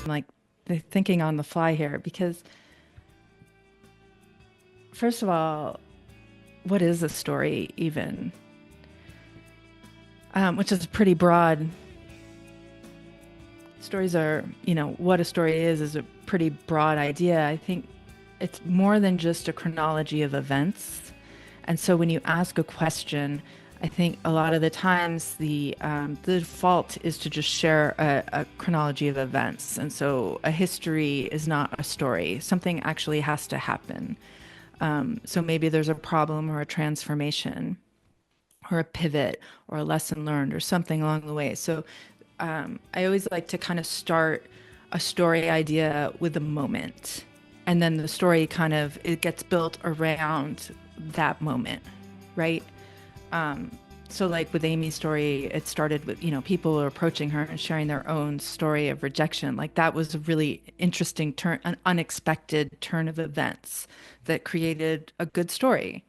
like thinking on the fly here because, first of all, what is a story even? Which is pretty broad. Stories are, what a story is a pretty broad idea. I think it's more than just a chronology of events. And so when you ask a question, I think a lot of the times the default is to just share a chronology of events. And so a history is not a story. Something actually has to happen. So maybe there's a problem or a transformation or a pivot or a lesson learned or something along the way. So I always like to kind of start a story idea with a moment. And then the story kind of it gets built around that moment, right? So like with Amy's story, it started with, people were approaching her and sharing their own story of rejection. Like that was a really interesting turn, an unexpected turn of events that created a good story.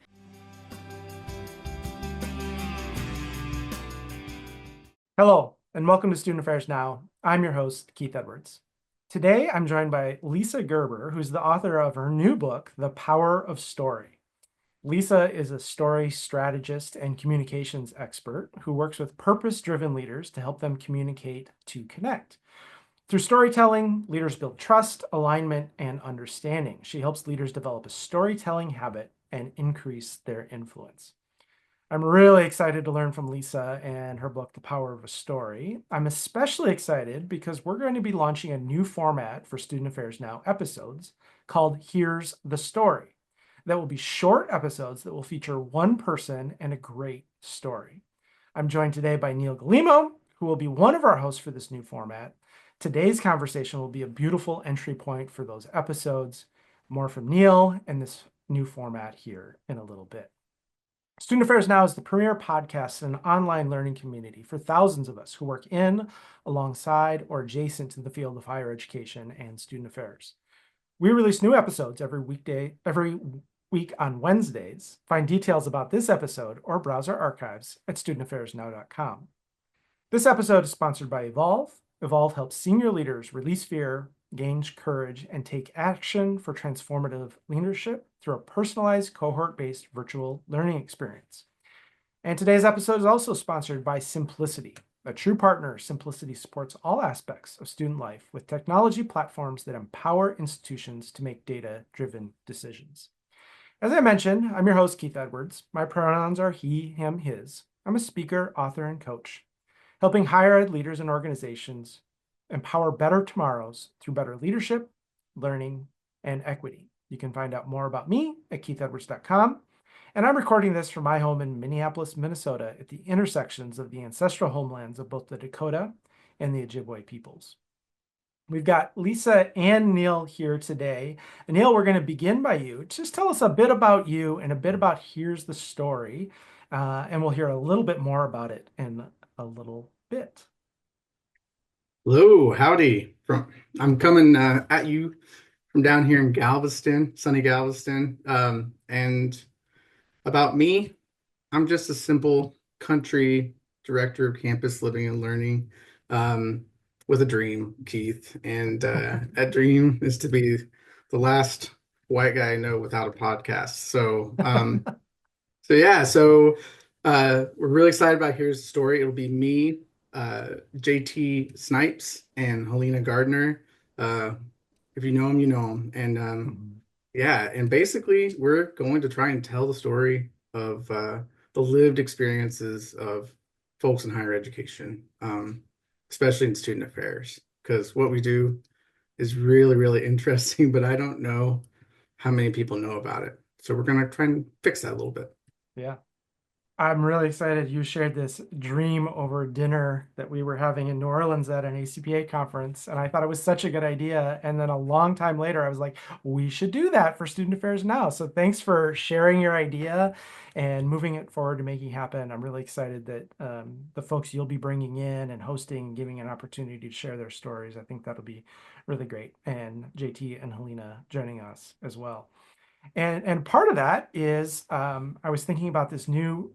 Hello, and welcome to Student Affairs Now. I'm your host, Keith Edwards. Today, I'm joined by Lisa Gerber, who's the author of her new book, The Power of Story. Lisa is a story strategist and communications expert who works with purpose-driven leaders to help them communicate to connect. Through storytelling, leaders build trust, alignment, and understanding. She helps leaders develop a storytelling habit and increase their influence. I'm really excited to learn from Lisa and her book, The Power of a Story. I'm especially excited because we're going to be launching a new format for Student Affairs Now episodes called Here's the Story. That will be short episodes that will feature one person and a great story. I'm joined today by Neil Golemo, who will be one of our hosts for this new format. Today's conversation will be a beautiful entry point for those episodes. More from Neil and this new format here in a little bit. Student Affairs Now is the premier podcast and an online learning community for thousands of us who work in, alongside, or adjacent to the field of higher education and student affairs. We release new episodes every week on Wednesdays. Find details about this episode or browse our archives at studentaffairsnow.com. This episode is sponsored by Evolve. Evolve helps senior leaders release fear, gain courage, and take action for transformative leadership through a personalized cohort-based virtual learning experience. And today's episode is also sponsored by Simplicity. A true partner, Simplicity supports all aspects of student life with technology platforms that empower institutions to make data-driven decisions. As I mentioned, I'm your host, Keith Edwards. My pronouns are he, him, his. I'm a speaker, author, and coach, helping higher ed leaders and organizations empower better tomorrows through better leadership, learning, and equity. You can find out more about me at keithedwards.com. And I'm recording this from my home in Minneapolis, Minnesota, at the intersections of the ancestral homelands of both the Dakota and the Ojibwe peoples. We've got Lisa and Neil here today. And Neil, we're going to begin by you. Just tell us a bit about you and a bit about Here's the Story. And we'll hear a little bit more about it in a little bit. Hello, howdy. I'm coming at you from down here in Galveston, sunny Galveston. And about me, I'm just a simple country director of campus living and learning with a dream, Keith. And that dream is to be the last white guy I know without a podcast. So we're really excited about Here's the Story. It'll be me, JT Snipes, and Helena Gardner. Uh, if you know him, you know him. And basically, we're going to try and tell the story of the lived experiences of folks in higher education, especially in student affairs, because what we do is really, really interesting, but I don't know how many people know about it. So we're going to try and fix that a little bit. Yeah. I'm really excited you shared this dream over dinner that we were having in New Orleans at an ACPA conference. And I thought it was such a good idea. And then a long time later, I was like, we should do that for Student Affairs Now. So thanks for sharing your idea and moving it forward to making it happen. I'm really excited that the folks you'll be bringing in and hosting, giving an opportunity to share their stories. I think that'll be really great. And JT and Helena joining us as well. And part of that is I was thinking about this new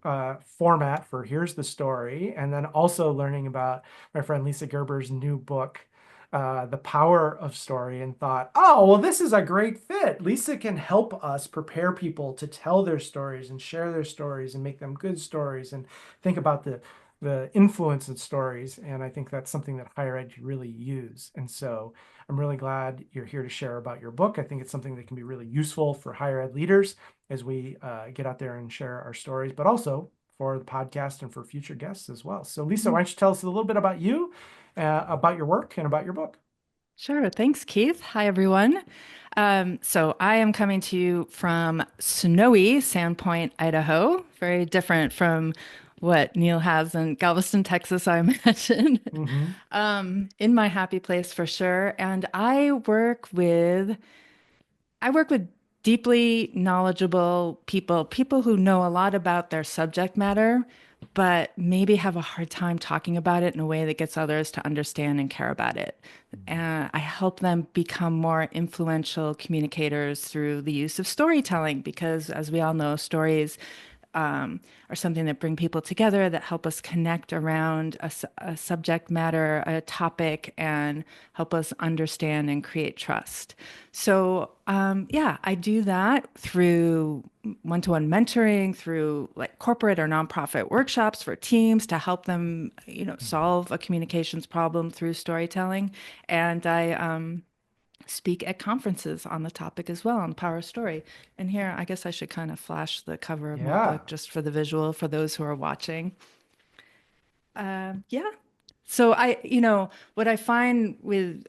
format for Here's the Story, and then also learning about my friend Lisa Gerber's new book, the power of story and thought, oh, well, this is a great fit. Lisa can help us prepare people to tell their stories and share their stories and make them good stories and think about the influence of stories. And I think that's something that higher ed could really use. And so I'm really glad you're here to share about your book. I think it's something that can be really useful for higher ed leaders as we get out there and share our stories, but also for the podcast and for future guests as well. So Lisa, why don't you tell us a little bit about your work and about your book? Sure. Thanks, Keith. Hi, everyone. So I am coming to you from snowy Sandpoint, Idaho. Very different from what Neil has in Galveston, Texas, I imagine. Mm-hmm. In my happy place for sure. And I work with deeply knowledgeable people, people who know a lot about their subject matter, but maybe have a hard time talking about it in a way that gets others to understand and care about it. And I help them become more influential communicators through the use of storytelling, because as we all know, stories are something that bring people together, that help us connect around a subject matter, a topic, and help us understand and create trust. So, yeah, I do that through one-to-one mentoring, through like corporate or nonprofit workshops for teams to help them, solve a communications problem through storytelling. And I speak at conferences on the topic as well, on the power of story. And here, I guess I should kind of flash the cover of my Yeah. book just for the visual for those who are watching. Yeah. So what I find with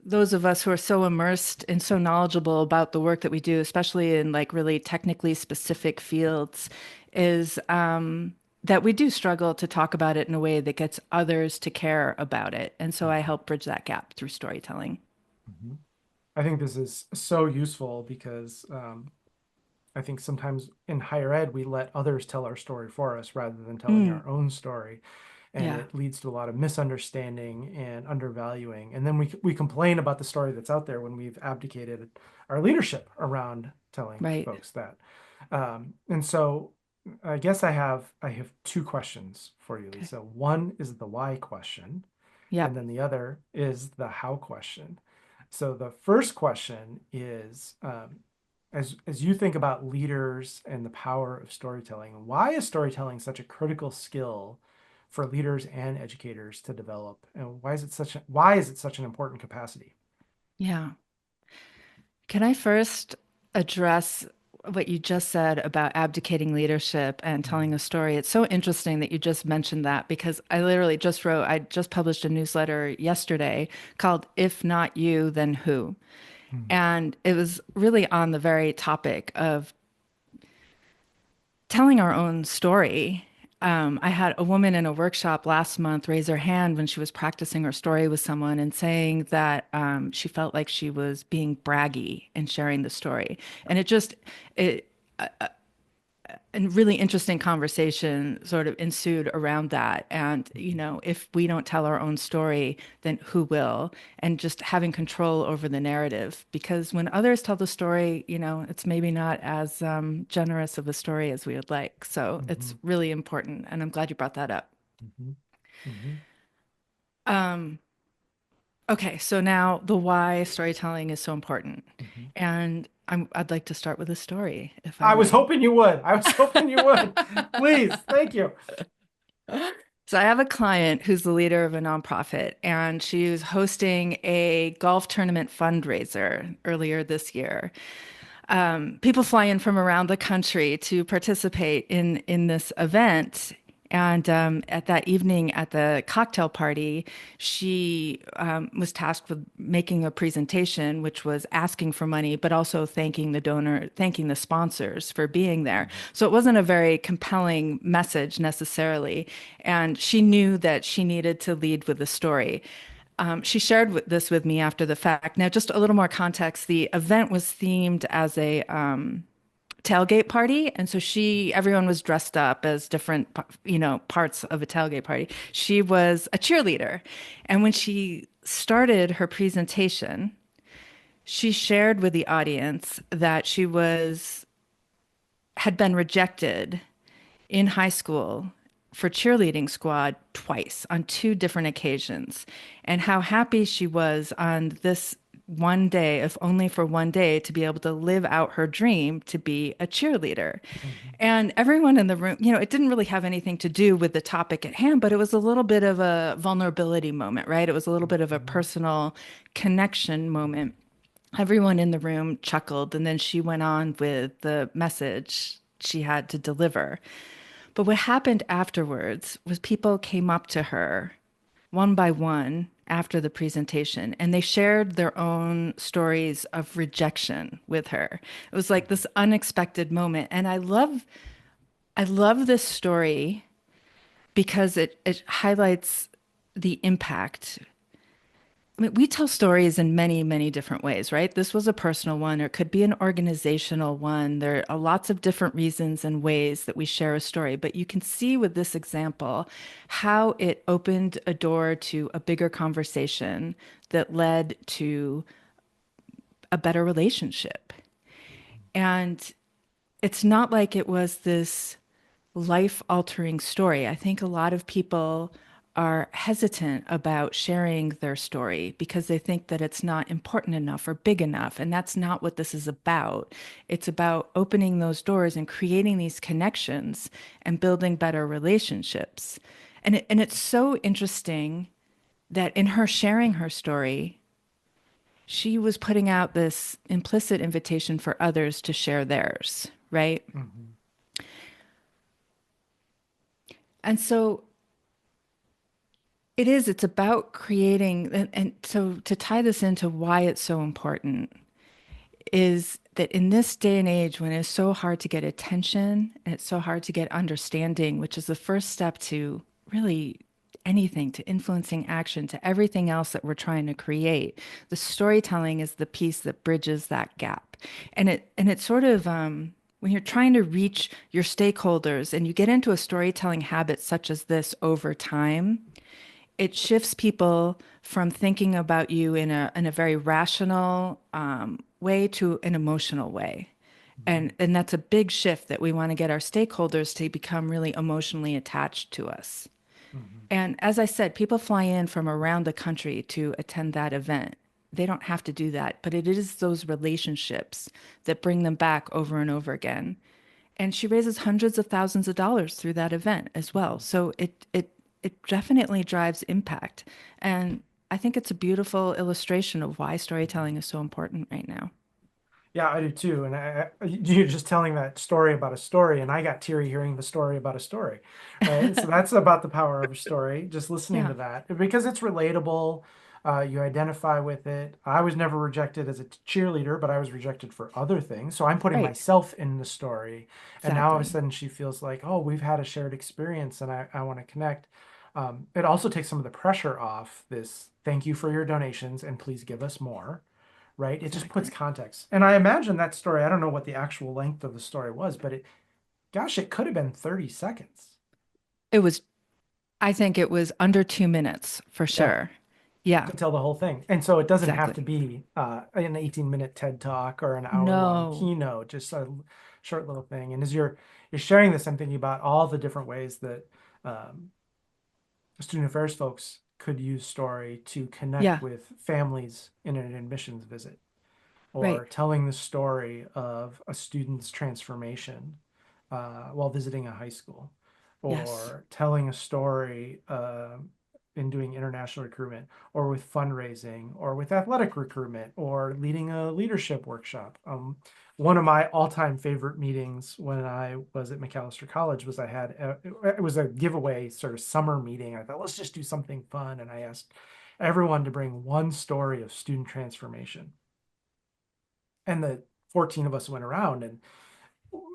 those of us who are so immersed and so knowledgeable about the work that we do, especially in like really technically specific fields, is that we do struggle to talk about it in a way that gets others to care about it. And so I help bridge that gap through storytelling. Mhm. I think this is so useful because I think sometimes in higher ed, we let others tell our story for us rather than telling Mm, our own story. And yeah, it leads to a lot of misunderstanding and undervaluing. And then we complain about the story that's out there when we've abdicated our leadership around telling right. folks that. And so I guess I have two questions for you, Okay. Lisa. One is the why question, and Yep. then the other is the how question. So the first question is, as you think about leaders and the power of storytelling, why is storytelling such a critical skill for leaders and educators to develop, and why is it such an important capacity? Yeah. Can I first address what you just said about abdicating leadership and telling a story? It's so interesting that you just mentioned that because I just published a newsletter yesterday called If Not You, Then Who? Mm-hmm. And it was really on the very topic of telling our own story. I had a woman in a workshop last month raise her hand when she was practicing her story with someone and saying that she felt like she was being braggy in sharing the story. And it, a really interesting conversation sort of ensued around that. And, if we don't tell our own story, then who will? And just having control over the narrative. Because when others tell the story, it's maybe not as generous of a story as we would like. So Mm-hmm. it's really important. And I'm glad you brought that up. Mm-hmm. Mm-hmm. Um, okay, so now the why storytelling is so important. Mm-hmm. And I'd like to start with a story, if I I was may. hoping you would. I was hoping you would. Please, thank you. So I have a client who's the leader of a nonprofit, and she was hosting a golf tournament fundraiser earlier this year. People fly in from around the country to participate in this event. And at that evening at the cocktail party, she was tasked with making a presentation, which was asking for money, but also thanking the donor, thanking the sponsors for being there. So it wasn't a very compelling message necessarily. And she knew that she needed to lead with a story. She shared this with me after the fact. Now, just a little more context. The event was themed as a tailgate party, and so everyone was dressed up as different, parts of a tailgate party. She was a cheerleader, and when she started her presentation, she shared with the audience that had been rejected in high school for cheerleading squad twice on two different occasions, and how happy she was on this one day, if only for one day, to be able to live out her dream to be a cheerleader. Mhm. And everyone in the room, it didn't really have anything to do with the topic at hand, but it was a little bit of a vulnerability moment, right? It was a little bit of a Mhm. personal connection moment. Everyone in the room chuckled, and then she went on with the message she had to deliver. But what happened afterwards was people came up to her one by one after the presentation, and they shared their own stories of rejection with her. It was like this unexpected moment. And I love this story because it highlights the impact. I mean, we tell stories in many, many different ways, right? This was a personal one, or it could be an organizational one. There are lots of different reasons and ways that we share a story, but you can see with this example how it opened a door to a bigger conversation that led to a better relationship. And it's not like it was this life-altering story. I think a lot of people are hesitant about sharing their story because they think that it's not important enough or big enough. And that's not what this is about. It's about opening those doors and creating these connections and building better relationships. And it's so interesting that in her sharing her story, she was putting out this implicit invitation for others to share theirs, right? Mhm. And so it's about creating, and so to tie this into why it's so important is that in this day and age when it's so hard to get attention and it's so hard to get understanding, which is the first step to really anything, to influencing action, to everything else that we're trying to create, the storytelling is the piece that bridges that gap. And it sort of when you're trying to reach your stakeholders and you get into a storytelling habit such as this over time, it shifts people from thinking about you in a very rational way to an emotional way. Mhm. And that's a big shift that we want to get our stakeholders to become really emotionally attached to us. Mhm. And as I said, people fly in from around the country to attend that event. They don't have to do that, but it is those relationships that bring them back over and over again. And she raises hundreds of thousands of dollars through that event as well. Mhm. So it definitely drives impact. And I think it's a beautiful illustration of why storytelling is so important right now. Yeah, I do too. And you're just telling that story about a story, and I got teary hearing the story about a story, right? So that's about the power of a story, just listening Yeah, to that because it's relatable. You identify with it. I was never rejected as a cheerleader, but I was rejected for other things. So I'm putting right. myself in the story. And now all of a Exactly. sudden she feels like, oh, we've had a shared experience and I want to connect. It also takes some of the pressure off this, thank you for your donations and please give us more, right? It just puts Exactly. context. And I imagine that story, I don't know what the actual length of the story was, but gosh, it could have been 30 seconds. It was, I think it was under 2 minutes for Yeah, sure. Yeah, to tell the whole thing. And so it doesn't have to exactly. be an 18-minute TED Talk or an hour-long No. keynote, just a short little thing. And as you're sharing this, I'm thinking about all the different ways that um, student affairs folks could use story to connect Yeah, with families in an admissions visit, right. or telling the story of a student's transformation while visiting a high school, Yes. or telling a story in doing international recruitment, or with fundraising, or with athletic recruitment, or leading a leadership workshop. One of my all-time favorite meetings when I was at Macalester College was it was a giveaway sort of summer meeting. I thought, let's just do something fun. And I asked everyone to bring one story of student transformation, and the 14 of us went around, and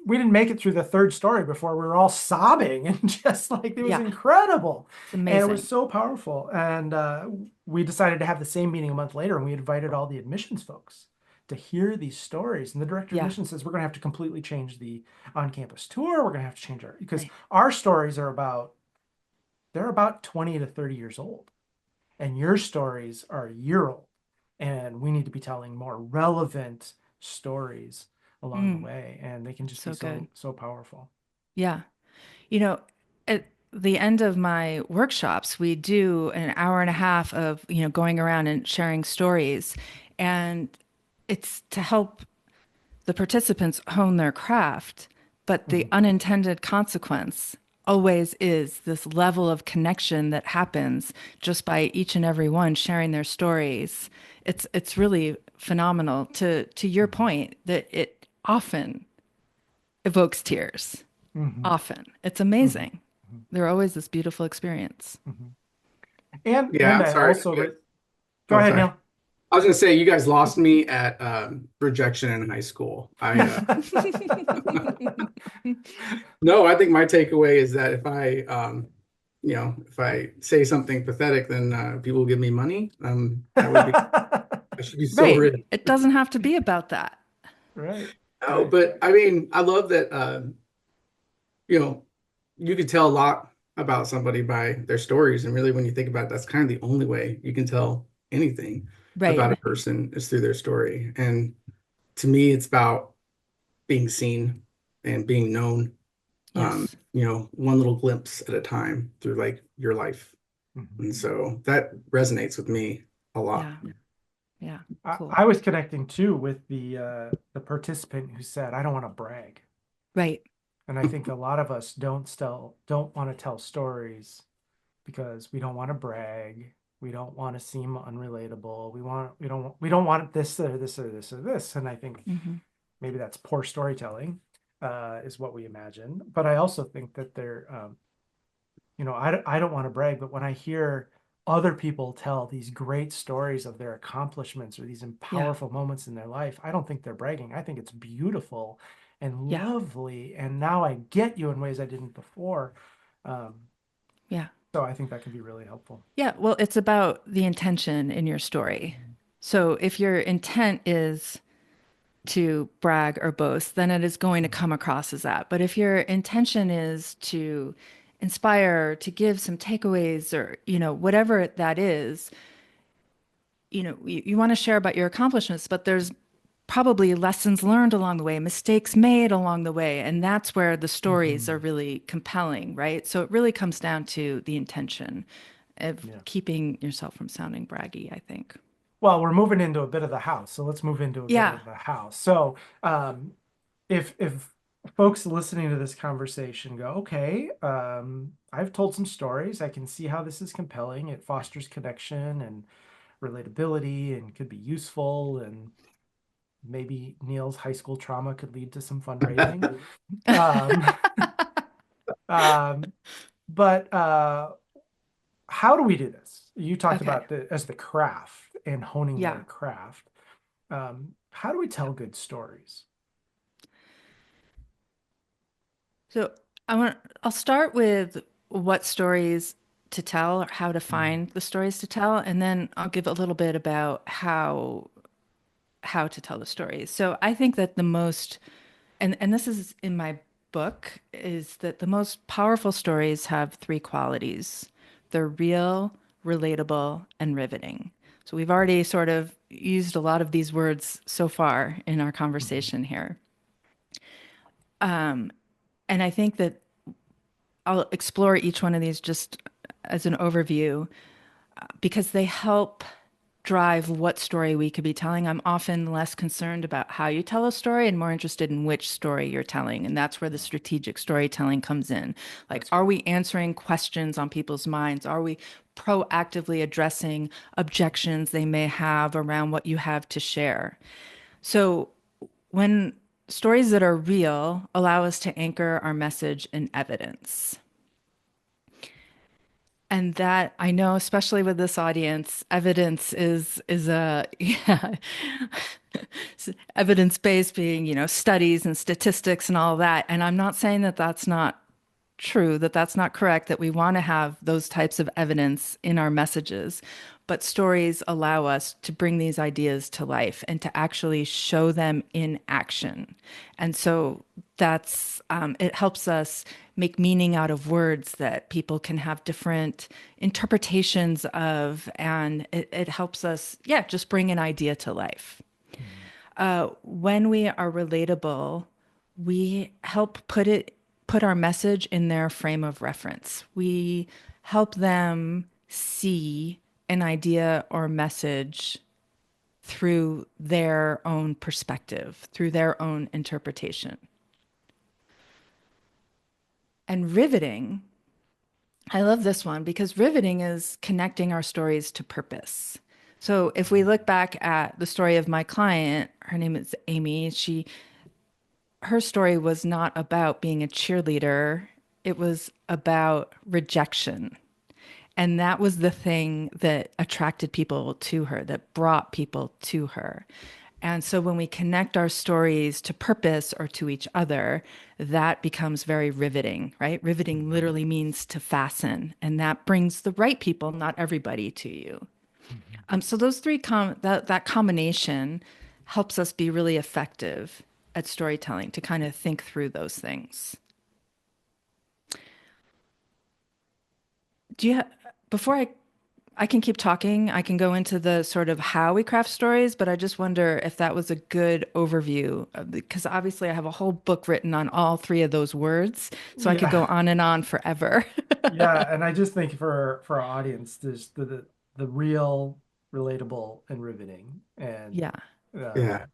we didn't make it through the third story before we were all sobbing and just like it was Yeah, incredible, it's and it was amazing. so powerful. And we decided to have the same meeting a month later, and we invited all the admissions folks to hear these stories. And the director of Yeah, admissions says, we're going to have to completely change the on-campus tour. We're going to have to change because right. our stories they're about 20 to 30 years old, and your stories are a year old, and we need to be telling more relevant stories along the Mm, way, and they can just be so good. so powerful. Yeah. You know, it, the end of my workshops, we do an hour and a half of, going around and sharing stories. And it's to help the participants hone their craft. But the Mhm. unintended consequence always is this level of connection that happens just by each and every one sharing their stories. It's really phenomenal to your Mhm. point that it often evokes tears. Mhm. Often. It's Mhm. amazing. Mhm. They're always this beautiful experience. Mhm. And Yeah, I'm I sorry. also go Oh, ahead, sorry. Neil. I was gonna say you guys lost me at rejection in high school. No, I think my takeaway is that if if I say something pathetic, then people will give me money. I should be so Right. rich. It doesn't have to be about that. Right. Oh, Right. but I mean, I love that. You know, you could tell a lot about somebody by their stories, and really, when you think about it, that's kind of the only way you can tell anything Right. about a person is through their story. And to me, it's about being seen and being known. Yes. One little glimpse at a time through like your life. Mhm. And so that resonates with me a lot. Yeah. Yeah. I, Cool. I was connecting too with the participant who said, "I don't want to brag," Right. and I think a lot of us don't want to tell stories because we don't want to brag. We don't want to seem unrelatable. We don't want this or this or this or this. And I think Hmm. maybe that's poor storytelling, is what we imagine. But I also think that I don't want to brag, but when I hear other people tell these great stories of their accomplishments or these Yeah. powerful moments in their life, I don't think they're bragging. I think it's beautiful and Yeah. lovely. And now I get you in ways I didn't before. Um, Yeah. so I think that can be really helpful. Yeah. Well, it's about the intention in your story. So if your intent is to brag or boast, then it is going to come across as that. But if your intention is to inspire, to give some takeaways or, whatever that is, you want to share about your accomplishments, but there's probably lessons learned along the way, mistakes made along the way. And that's where the stories are Mhm. really compelling, right? So it really comes down to the intention of Yeah. keeping yourself from sounding braggy, I think. Well, we're moving into a bit of the house, so let's move into a bit Yeah. of the house. So, if folks listening to this conversation go, okay, I've told some stories. I can see how this is compelling. It fosters connection and relatability and could be useful. And maybe Neil's high school trauma could lead to some fundraising. Um, um, but how do we do this? You talked Okay. about the craft and honing Yeah. their craft. How do we tell good stories? So I'll start with what stories to tell or how to Mm. find the stories to tell, and then I'll give a little bit about how to tell the stories. So I think that the most, and this is in my book, is that the most powerful stories have three qualities. They're real, relatable, and riveting. So we've already sort of used a lot of these words so far in our Mhm. conversation here. And I think that I'll explore each one of these just as an overview because they help drive what story we could be telling. I'm often less concerned about how you tell a story and more interested in which story you're telling. And that's where the Yeah, strategic storytelling comes in. Like, that's are great. we answering questions on people's minds? Are we proactively addressing objections they may have around what you have to share? So, when stories that are real allow us to anchor our message in evidence. And that I know, especially with this audience, evidence is a yeah, evidence based being, studies and statistics and all that. And I'm not saying that that's not true, that that's not correct, that we want to have those types of evidence in our messages. But stories allow us to bring these ideas to life and to actually show them in action. And so it helps us make meaning out of words that people can have different interpretations of. And it helps us, yeah, just bring an idea to life. Mhm. When we are relatable, we help put it put our message in their frame of reference. We help them see an idea or message through their own perspective, through their own interpretation. And riveting, I love this one because riveting is connecting our stories to purpose. So if we look back at the story of my client, her name is Amy, her story was not about being a cheerleader. It was about rejection. And that was the thing that attracted people to her, that brought people to her. And so when we connect our stories to purpose or to each other, that becomes very riveting, right? Riveting literally means to fasten, and that brings the right people, not everybody, to you. Mhm. So those that combination helps us be really effective at storytelling to kind of think through those things. Do you ha before I can keep talking, I can go into the sort of how we craft stories, but I just wonder if that was a good overview because obviously I have a whole book written on all three of those words, so I could go Yeah. on and on forever. Yeah, and I just think for our audience, there's the real, relatable, and riveting, and Yeah. uh, Yeah.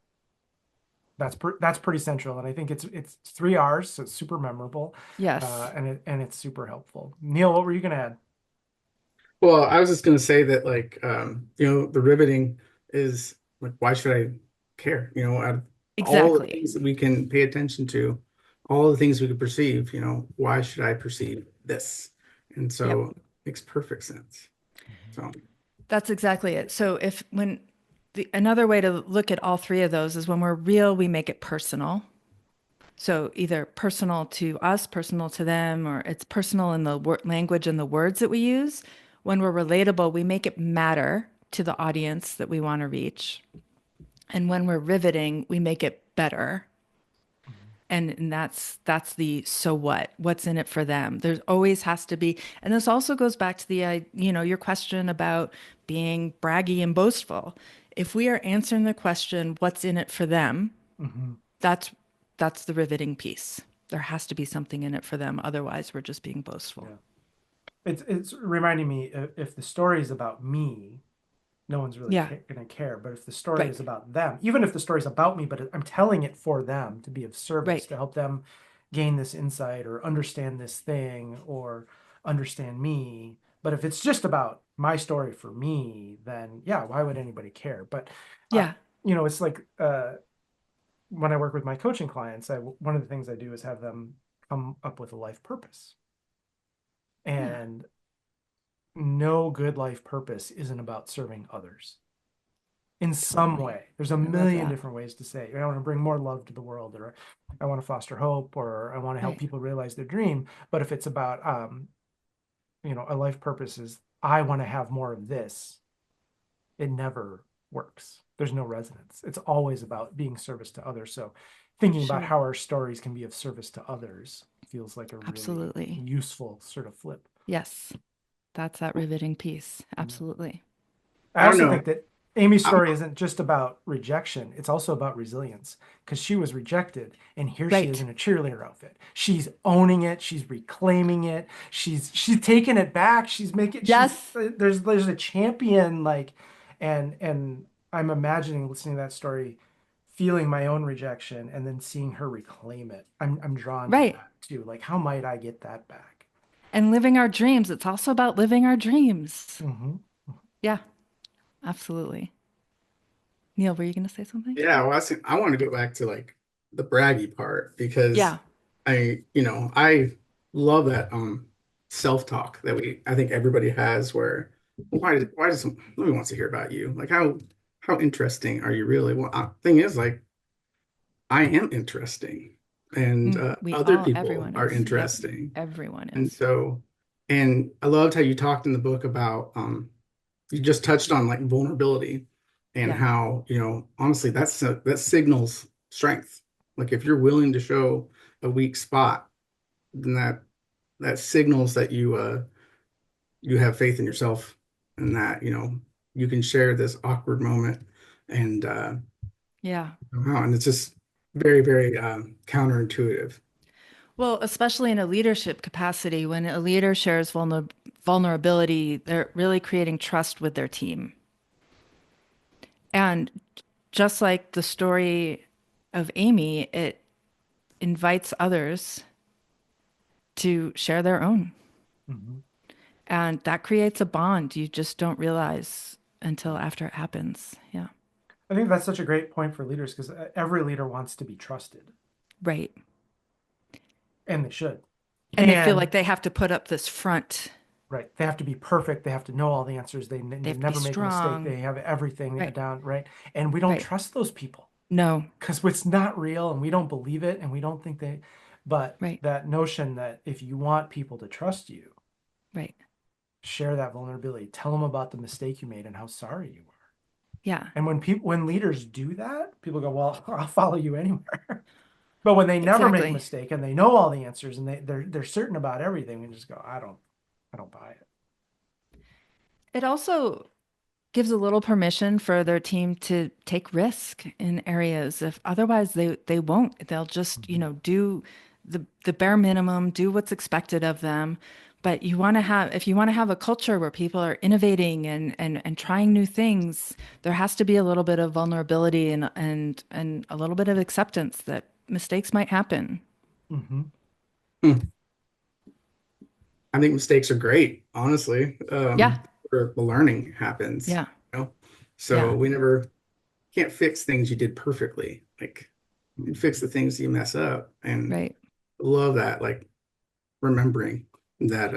that's pretty central. And I think it's three R's, so it's super memorable, Yes. and it's super helpful. Neil, what were you gonna add? Well, I was just going to say that, like, the riveting is like, why should I care? Out of all the Exactly. things that we can pay attention to, all the things we could perceive, why should I perceive this? And Yep. so it makes perfect sense. Mhm. So, That's exactly it. So if when another way to look at all three of those is when we're real, we make it personal. So either personal to us, personal to them, or it's personal in the language and the words that we use. When we're relatable, we make it matter to the audience that we want to reach. And when we're riveting, we make it better. Mhm. And that's the so what? What's in it for them? There's always has to be, and this also goes back to the your question about being braggy and boastful. If we are answering the question, what's in it for them, Mhm. that's that's the riveting piece. There has to be something in it for them. Otherwise, we're just being boastful. Yeah, it's reminding me if the story is about me, no one's really Yeah, gonna care. But if the story right, is about them, even if the story is about me, but I'm telling it for them to be of service, right. to help them gain this insight or understand this thing or understand me. But if it's just about my story for me, then yeah, why would anybody care? But uh, Yeah, it's like when I work with my coaching clients, one of the things I do is have them come up with a life purpose. yeah, And no good life purpose isn't about serving others in some totally. way. There's a I love million that. different ways to say, I want to bring more love to the world, or I want to foster hope, or I want to help Right. people realize their dream. But if it's about, a life purpose is, I want to have more of this, it never works. There's no resonance. It's always about being service to others. So thinking about Sure. how our stories can be of service to others feels like a really Absolutely. useful sort of flip. Yes. That's that riveting piece. Yeah. Absolutely. I I don't also know. think that Amy's I'm story isn't just about rejection, it's also about resilience because she was rejected and here she is Right. in a cheerleader outfit. She's owning it, she's reclaiming it, she's taking it back, she's making she's Yes. there's a champion like and I'm imagining listening to that story feeling my own rejection and then seeing her reclaim it. I'm drawn to Right. that too. Like how might I get that back? And living our dreams. It's also about living our dreams. Hmm. Yeah, absolutely. Neil, were you going to say something? Yeah, well, I want to go back to like the braggy part because Yeah. I love that self-talk that I think everybody has where why does nobody wants to hear about you? Like how interesting are you really? Well, thing is like I am interesting and other people Everyone are is. Yep. interesting. Everyone And is. so and I loved how you talked in the book about you just touched on like vulnerability and Yeah. how, honestly, that signals strength. Like if you're willing to show a weak spot, then that signals that you have faith in yourself and that, you can share this awkward moment and Yeah. wow, and it's just very, very counterintuitive. Well, especially in a leadership capacity, when a leader shares vulnerability, they're really creating trust with their team. And just like the story of Amy, it invites others to share their own. Mhm. And that creates a bond you just don't realize until after it happens. Yeah. I think that's such a great point for leaders because every leader wants to be trusted, Right. and they should. And they feel like And they have to put up this front. right, they have to be perfect. They have to know all the answers. They They have to be never make a mistake. strong. They have everything Right. down, right? And we don't Right. trust those people No. because it's not real, and we don't believe it, and we don't think they. But Right. that notion that if you want people to trust you, Right. share that vulnerability. Tell them about the mistake you made and how sorry you were. Yeah. And when leaders do that, people go, "Well, I'll follow you anywhere." But when they never make a Exactly. mistake and they know all the answers and they're certain about everything, we just go, I don't buy it. It also gives a little permission for their team to take risk in areas if otherwise they won't. They'll just, Mhm. do the bare minimum, do what's expected of them. But you want to have if you want to have a culture where people are innovating and trying new things, there has to be a little bit of vulnerability and a little bit of acceptance that mistakes might happen. Mhm. Hmm. I think mistakes are great, honestly. Yeah. Where the learning happens, Yeah. you know. Yeah. So we never can't fix things you did perfectly. Like you fix the things you mess up, and Right. I love that. Like remembering that,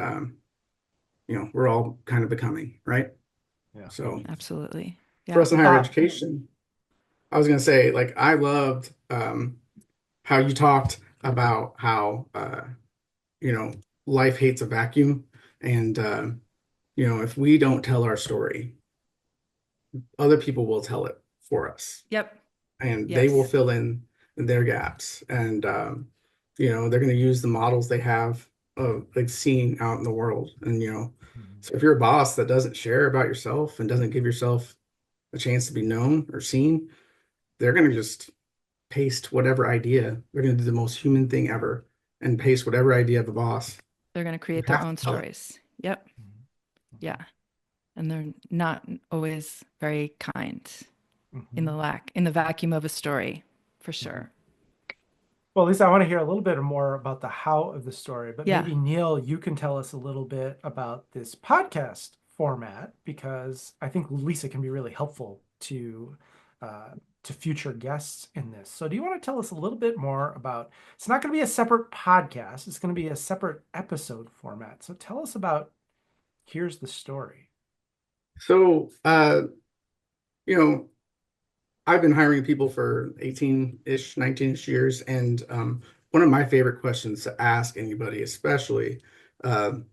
we're all kind of becoming, right? Yeah. So Absolutely. for Yeah. us in higher Uh, education, I was gonna say, like, I loved how you talked about how you know, life hates a vacuum, and if we don't tell our story, other people will tell it for us, Yep. and they will Yes. fill in their gaps, and they're going to use the models they have of like seeing out in the world, and Mhm. so if you're a boss that doesn't share about yourself and doesn't give yourself a chance to be known or seen, they're going to just paste whatever idea. They're going to do the most human thing ever and paste whatever idea of a boss. They're going to You create their have to own tell it. stories. Yep. Mhm. Yeah. And they're not always very kind Mhm. in the vacuum of a story, for Mhm. sure. Well, Lisa, I want to hear a little bit more about the how of the story, but Yeah. maybe Neil, you can tell us a little bit about this podcast format because I think Lisa can be really helpful uh, to future guests in this. So, do you want to tell us a little bit more about? It's not going to be a separate podcast; it's going to be a separate episode format. So, tell us about here's the story. So, you know, I've been hiring people for 18-ish, 19-ish years, and one of my favorite questions to ask anybody, especially um,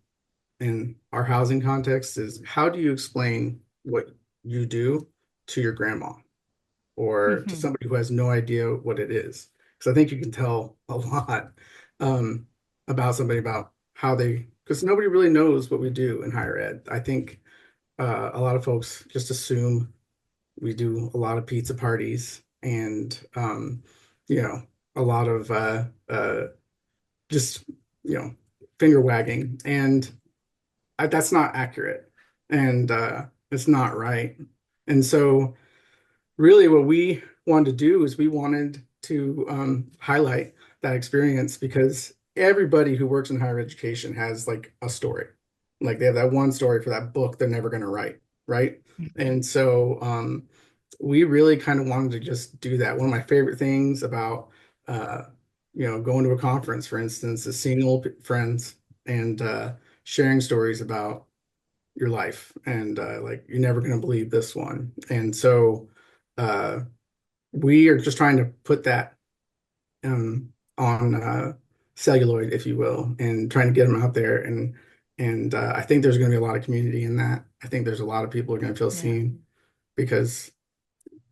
in our housing context, is how do you explain what you do to your grandma or to Hmm. somebody who has no idea what it is? Because I think you can tell a lot um, about somebody about how they, because nobody really knows what we do in higher ed. I think a lot of folks just assume we do a lot of pizza parties and you know a lot of just finger wagging, and that's not accurate, and it's not right. And so really what we wanted to do is we wanted to highlight that experience because everybody who works in higher education has like a story, like they have that one story for that book they're never going to write, right? And so we really kind of wanted to just do that. One of my favorite things about uh, going to a conference, for instance, is seeing old friends and sharing stories about your life, and like you're never going to believe this one. And so uh, we are just trying to put that on celluloid, if you will, and trying to get them out there. And I think there's going to be a lot of community in that. I think there's a lot of people who are going to feel Yeah. seen because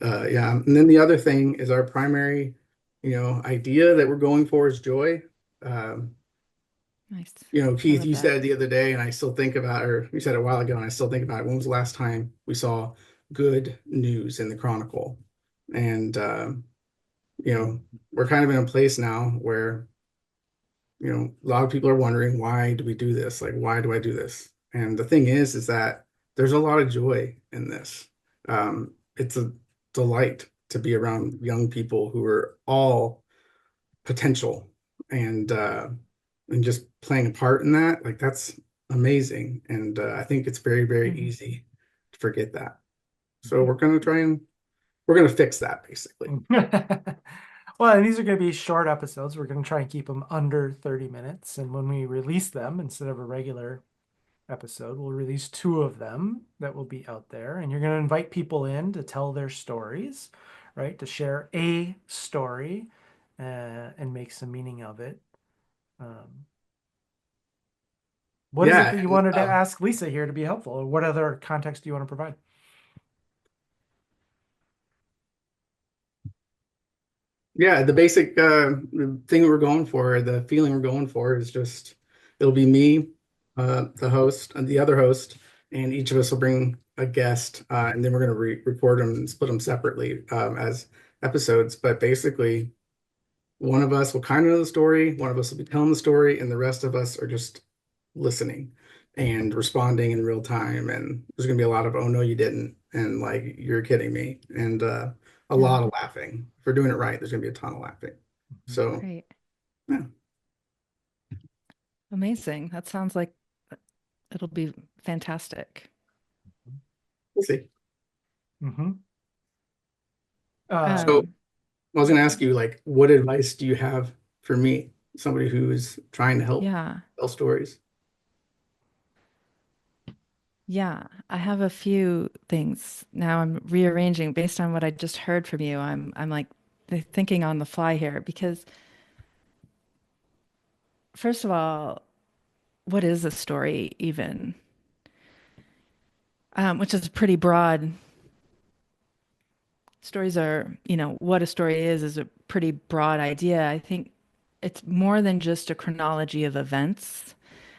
yeah. And then the other thing is our primary, idea that we're going for is joy. Um, Nice. I Keith, love you that. said the other day, and I still think about, or you said it a while ago, and I still think about it. When was the last time we saw good news in the Chronicle? And, we're kind of in a place now where A lot of people are wondering, why do we do this? Like, why do I do this? And the thing is that there's a lot of joy in this. It's a delight to be around young people who are all potential and just playing a part in that. Like, that's amazing. And I think it's very, very Mhm. easy to forget that. So we're gonna fix that basically. Well, and these are going to be short episodes. We're going to try and keep them under 30 minutes. And when we release them, instead of a regular episode, we'll release two of them that will be out there. And you're going to invite people in to tell their stories, right? To share a story and make some meaning of it. Um, what is it Yeah, that you and wanted to ask Lisa here to be helpful? Or what other context do you want to provide? yeah, the basic thing we're going for, the feeling we're going for is just it'll be me, the host, and the other host, and each of us will bring a guest, and then we're going to record them and split them separately as episodes. But basically, one of us will kind of know the story, one of us will be telling the story, and the rest of us are just listening and responding in real time. And there's going to be a lot of, oh, no, you didn't. And like, you're kidding me. And a Yeah, lot of laughing. If we're doing it right, there's going to be a ton of laughing. So, great. yeah, Amazing. That sounds like it'll be fantastic. we'll see. Mm-hmm. So, Um, I was going to ask you, like, what advice do you have for me, somebody who is trying to help yeah, tell stories? yeah. I have a few things now. I'm rearranging based on what I just heard from you. I'm like thinking on the fly here because first of all, what is a story even? Which is pretty broad. Stories are, what a story is a pretty broad idea. I think it's more than just a chronology of events.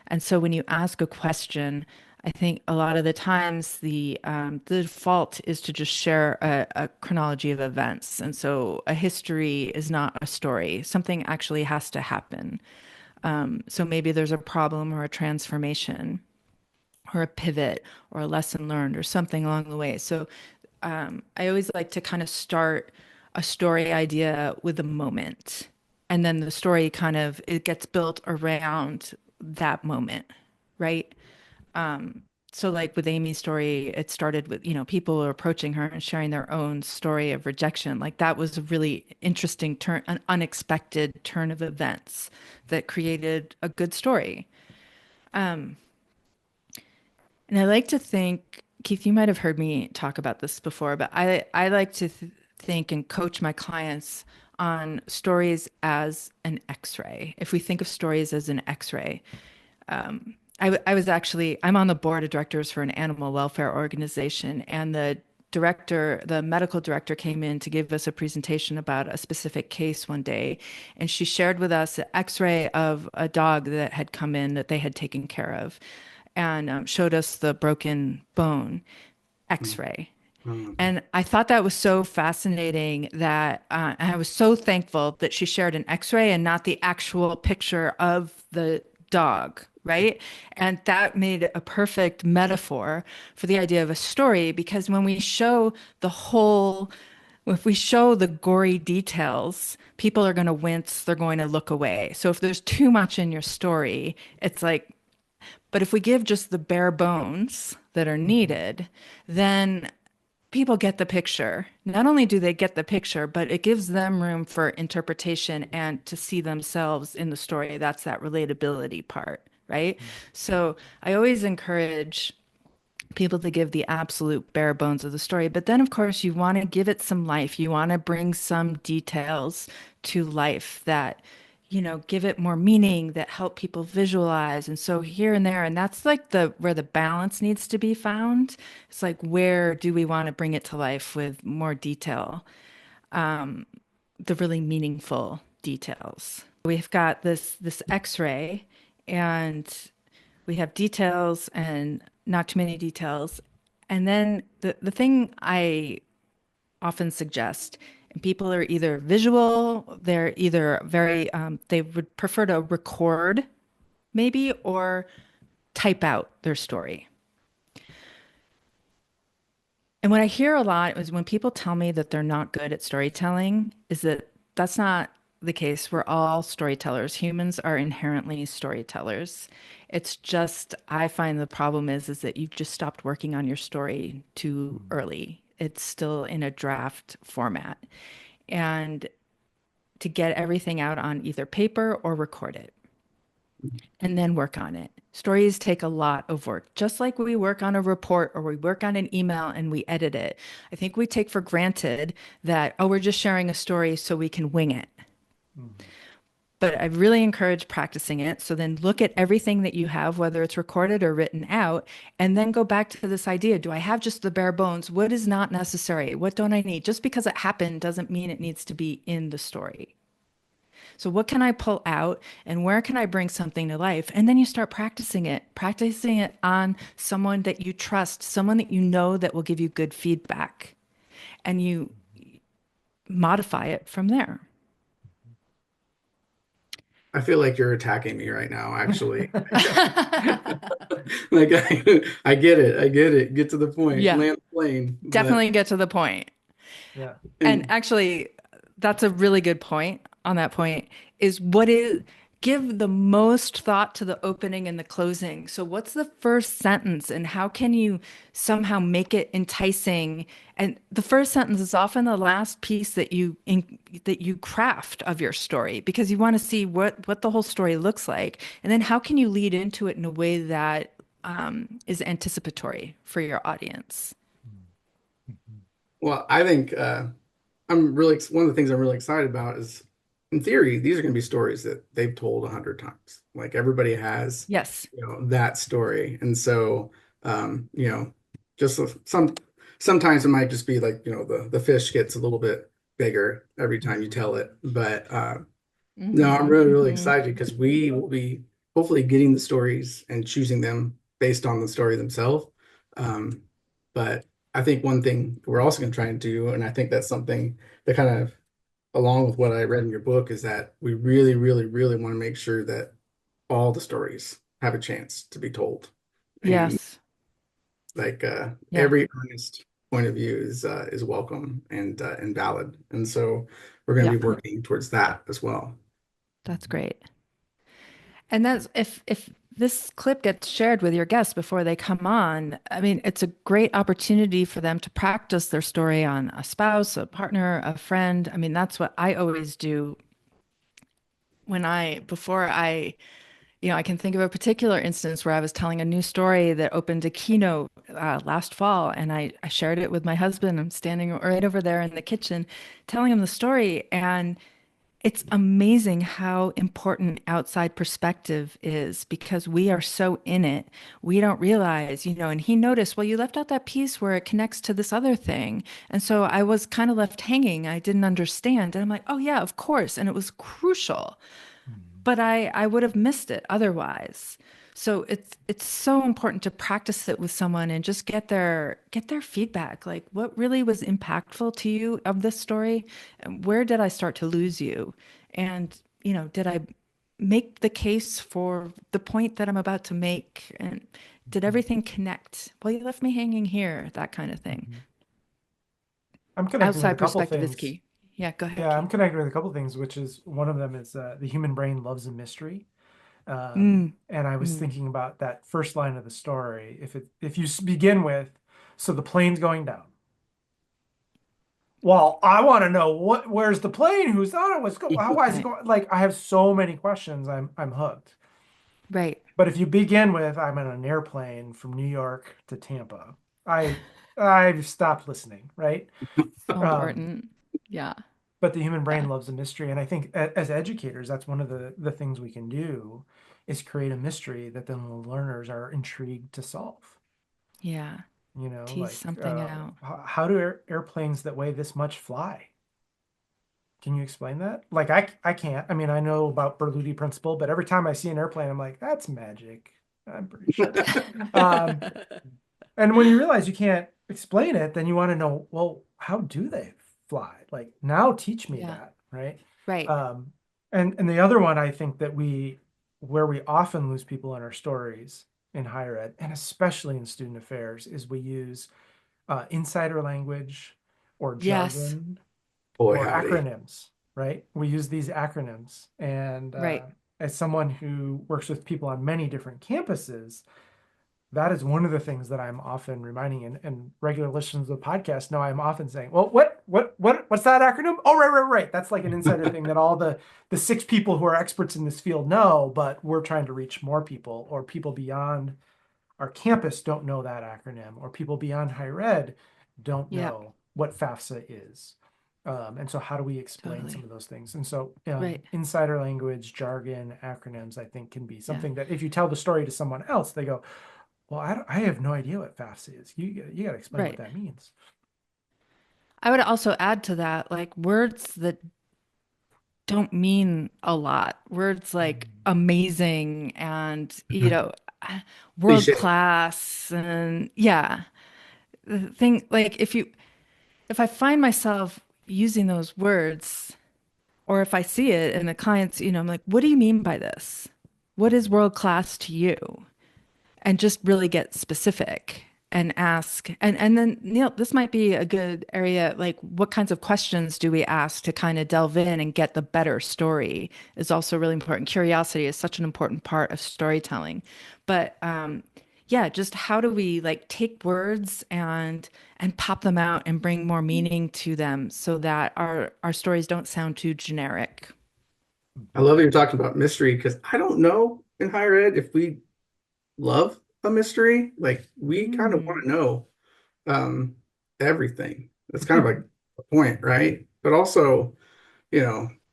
And so when you ask a question, I think a lot of the times the default is to just share a chronology of events. And so a history is not a story. Something actually has to happen. So maybe there's a problem or a transformation or a pivot or a lesson learned or something along the way. So I always like to kind of start a story idea with a moment. And then the story kind of it gets built around that moment, right? So like with Amy's story, it started with, people are approaching her and sharing their own story of rejection. Like that was a really interesting turn, an unexpected turn of events that created a good story. And I like to think, Keith, you might have heard me talk about this before, but I like to think and coach my clients on stories as an X-ray. If we think of stories as an X-ray, I was actually, I'm on the board of directors for an animal welfare organization, and the medical director came in to give us a presentation about a specific case one day. And she shared with us an x-ray of a dog that had come in that they had taken care of and showed us the broken bone Mm, x-ray. okay. And I thought that was so fascinating that and I was so thankful that she shared an x-ray and not the actual picture of the dog, right? And that made a perfect metaphor for the idea of a story because when we show the whole, if we show the gory details, people are going to wince, they're going to look away. So if there's too much in your story, it's like, but if we give just the bare bones that are Mm-hmm. needed, then people get the picture. Not only do they get the picture, but it gives them room for interpretation and to see themselves in the story. That's that relatability part, right? So I always encourage people to give the absolute bare bones of the story. But then, of course, you want to give it some life. You want to bring some details to life that, give it more meaning that help people visualize. And so here and there, and that's like the where the balance needs to be found. It's like where do we want to bring it to life with more detail, the really meaningful details. We've got this X-ray and we have details and not too many details. And then the thing I often suggest And people are either visual, they're either very, they would prefer to record maybe or type out their story. And what I hear a lot is when people tell me that they're not good at storytelling, is that that's not the case. We're all storytellers. Humans are inherently storytellers. It's just, I find the problem is that you've just stopped working on your story too early. It's still in a draft format. And to get everything out on either paper or record it and then work on it. Stories take a lot of work, just like we work on a report or we work on an email and we edit it. I think we take for granted that, oh, we're just sharing a story so we can wing it. Mhm. But I really encourage practicing it. So then look at everything that you have, whether it's recorded or written out, and then go back to this idea. Do I have just the bare bones? What is not necessary? What don't I need? Just because it happened doesn't mean it needs to be in the story. So what can I pull out and where can I bring something to life? And then you start practicing it on someone that you trust, someone that you know that will give you good feedback, and you modify it from there. I feel like you're attacking me right now, actually. Like I get it. I get it. Get to the point. Yeah, Land the plane. But definitely get to the point. Yeah. And and actually, that's a really good point on that point is what is give the most thought to the opening and the closing. So what's the first sentence and how can you somehow make it enticing? And the first sentence is often the last piece that you craft of your story because you want to see what the whole story looks like. And then how can you lead into it in a way that is anticipatory for your audience? Mhm. well, I think I'm really one of the things I'm really excited about is, in theory, these are going to be stories that they've told 100 times. Like everybody has, Yes. that story, and so just sometimes it might just be like the fish gets a little bit bigger every time you Mhm. tell it. But no, I'm Hmm. really Hmm. excited because we will be hopefully getting the stories and choosing them based on the story themselves. Um, but I think one thing we're also going to try and do, and I think that's something that kind of along with what I read in your book, is that we really, really, really want to make sure that all the stories have a chance to be told. And Yes. like Yeah. every earnest point of view is welcome and valid. And so we're going to Yeah. be working towards that as well. That's great. And that's if this clip gets shared with your guests before they come on, I mean, it's a great opportunity for them to practice their story on a spouse, a partner, a friend. I mean, that's what I always do before I, I can think of a particular instance where I was telling a new story that opened a keynote last fall, and I shared it with my husband. I'm standing right over there in the kitchen telling him the story, and it's amazing how important outside perspective is because we are so in it. We don't realize, and he noticed, well, you left out that piece where it connects to this other thing. And so I was kind of left hanging. I didn't understand. And I'm like, oh, yeah, of course. And it was crucial, Mhm. but I would have missed it otherwise. So it's so important to practice it with someone and just get their feedback. Like what really was impactful to you of this story? And where did I start to lose you? And, did I make the case for the point that I'm about to make? And did Mhm. everything connect? Well, you left me hanging here, that kind of thing. Mhm. I'm connecting with a Outside couple perspective is things. key. Yeah, go ahead, Yeah, I'm Keith. connecting with a couple things, which is one of them is the human brain loves a mystery. Mm, And I was mm, thinking about that first line of the story. If you begin with, so the plane's going down. Well, I want to know where's the plane? Who's on it? Why is it right, going? Like I have so many questions. I'm hooked. right. But if you begin with, I'm on an airplane from New York to Tampa, I I've stopped listening, right? So Um, important. Yeah, but the human yeah, brain loves a mystery, and I think as educators, that's one of the things we can do is create a mystery that then the learners are intrigued to solve. yeah. Tease Like something out. how do airplanes that weigh this much fly? Can you explain that? Like I can't. I mean, I know about Bernoulli principle, but every time I see an airplane, I'm like, that's magic. I'm pretty sure. Um, and when you realize you can't explain it, then you want to know, well, how do they fly. Like, now teach me Yeah. that, right? Right. Um, and the other one I think that where we often lose people in our stories in higher ed, and especially in student affairs, is we use insider language or Yes. jargon Boy, or howdy. acronyms, right? We use these acronyms. And Right. as someone who works with people on many different campuses, that is one of the things that I'm often reminding, and regular listeners of the podcast know I'm often saying, well, what's that acronym? Oh, right. That's like an insider thing that all the six people who are experts in this field know, but we're trying to reach more people, or people beyond our campus don't know that acronym, or people beyond higher ed don't Yeah. know what FAFSA is. And so how do we explain some Totally. of those things? And so Right. insider language, jargon, acronyms, I think can be Yeah. something that if you tell the story to someone else, they go, well, I have no idea what FAFSA is. You got to explain what Right. that means. I would also add to that, like words that don't mean a lot. Words like amazing and, world Cliche. class and yeah. The thing like if I find myself using those words or if I see it in the clients, I'm like, what do you mean by this? What is world class to you? And just really get specific and ask and then Neil, this might be a good area, like what kinds of questions do we ask to kind of delve in and get the better story is also really important. Curiosity is such an important part of storytelling. But yeah, just how do we like take words and pop them out and bring more meaning to them so that our stories don't sound too generic. I love that you're talking about mystery because I don't know in higher ed if we love a mystery. Like we kind of want Mm. to know um everything. That's kind of like the point, right? But also,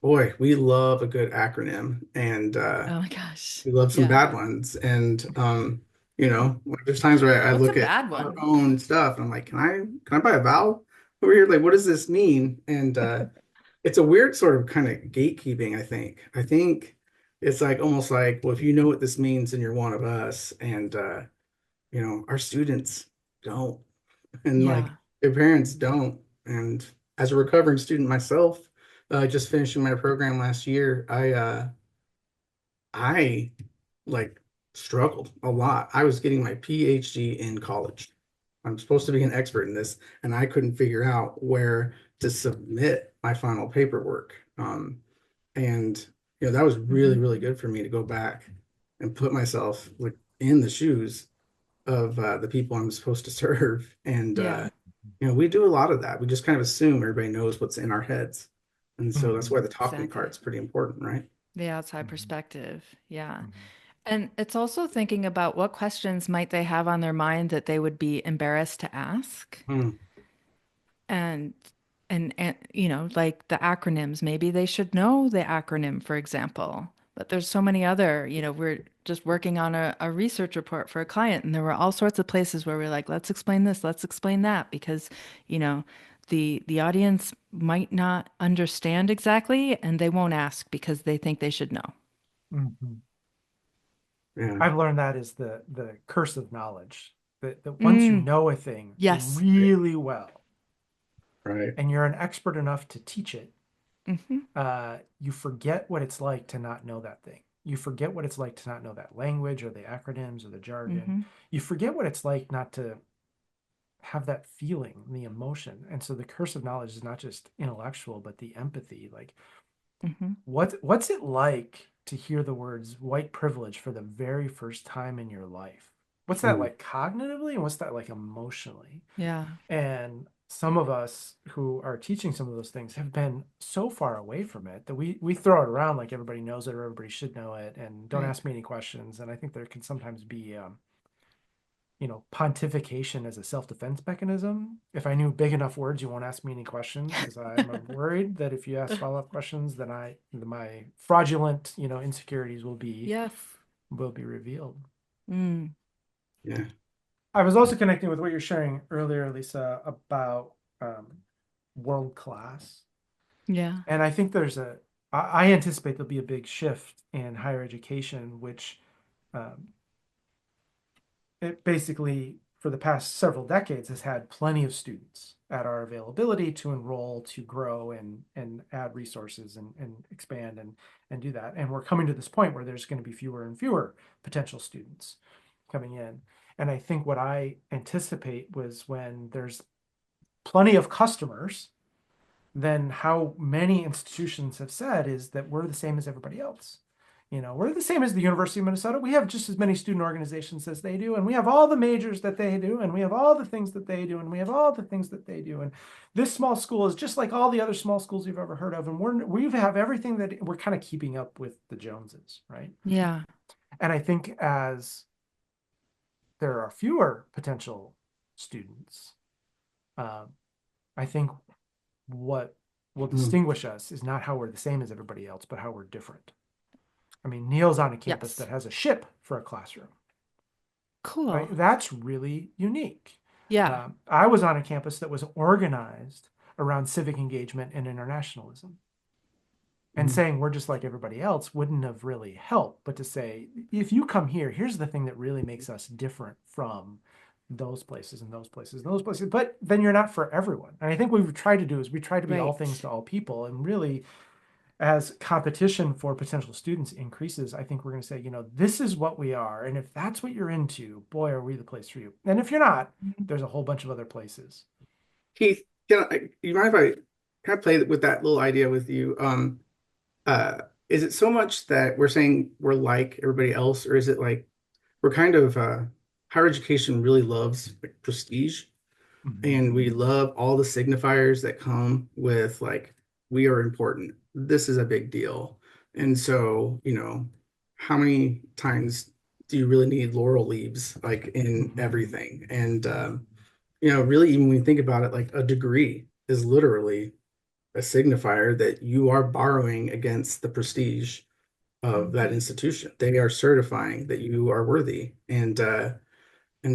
boy, we love a good acronym and Oh my gosh. we love some Yeah. bad ones. And like there's times where I What's a look at bad our one? own stuff and I'm like, can I buy a vowel over here? Like, what does this mean? And it's a weird sort of kind of gatekeeping, I think. I think it's like almost like, well, if you know what this means, then you're one of us. And our students don't. And like Yeah. their parents don't. And as a recovering student myself, just finishing my program last year, I like struggled a lot. I was getting my PhD in college. I'm supposed to be an expert in this, and I couldn't figure out where to submit my final paperwork. And that was really, Hmm. really good for me to go back and put myself like in the shoes of the people I'm supposed to serve. And Yeah. we do a lot of that. We just kind of assume everybody knows what's in our heads. And so that's why Mhm. the talking Exactly. part's pretty important, right? The outside Mhm. perspective. Yeah. Mhm. And it's also thinking about what questions might they have on their mind that they would be embarrassed to ask. Mm. And like the acronyms, maybe they should know the acronym, for example. But there's so many other, we're just working on a research report for a client, and there were all sorts of places where we're like, let's explain this, let's explain that, because, you know, the audience might not understand exactly, and they won't ask because they think they should know. Mhm. Yeah. I've learned that is the curse of knowledge. That once you Mm, know a thing yes. really well Right. and you're an expert enough to teach it, Hmm. you forget what it's like to not know that thing. You forget what it's like to not know that language or the acronyms or the jargon. Hmm. You forget what it's like not to have that feeling, the emotion. And so the curse of knowledge is not just intellectual, but the empathy. Like, Hmm. what's it like to hear the words white privilege for the very first time in your life? What's that Mm. like cognitively, and what's that like emotionally? Yeah. And some of us who are teaching some of those things have been so far away from it that we throw it around like everybody knows it or everybody should know it, and don't Right. ask me any questions. And I think there can sometimes be pontification as a self-defense mechanism. If I knew big enough words, you won't ask me any questions because I'm worried that if you ask follow-up questions, then my fraudulent, insecurities Yes. will be revealed. Mm, Yeah. I was also connecting with what you're sharing earlier, Lisa, about world class. yeah. And I think I anticipate there'll be a big shift in higher education, which um, it basically for the past several decades has had plenty of students at our availability to enroll, to grow and add resources and expand and do that. And we're coming to this point where there's going to be fewer and fewer potential students coming in. And I think what I anticipate was when there's plenty of customers, then how many institutions have said is that we're the same as everybody else. We're the same as the University of Minnesota. We have just as many student organizations as they do, and we have all the majors that they do, and we have all the things that they do, and we have all the things that they do. And this small school is just like all the other small schools you've ever heard of, and we have everything that we're kind of keeping up with the Joneses, right? Yeah. And I think as there are fewer potential students, I think what will distinguish us is not how we're the same as everybody else, but how we're different. I mean, Neil's on a campus that has a ship for a classroom. Cool. Right? That's really unique. Yeah. I was on a campus that was organized around civic engagement and internationalism. And saying we're just like everybody else wouldn't have really helped. But to say, if you come here, here's the thing that really makes us different from those places and those places and those places. But then you're not for everyone. And I think what we've tried to do is we try to be all things to all people. And really, as competition for potential students increases, I think we're going to say, this is what we are. And if that's what you're into, boy, are we the place for you. And if you're not, there's a whole bunch of other places. Keith, you mind if I kind of play with that little idea with you? Is it so much that we're saying we're like everybody else, or is it like we're kind of higher education really loves like prestige, and we love all the signifiers that come with like we are important. This is a big deal. And so, how many times do you really need laurel leaves like in everything? And really, even when you think about it, like a degree is literally a signifier that you are borrowing against the prestige of that institution. They are certifying that you are worthy. And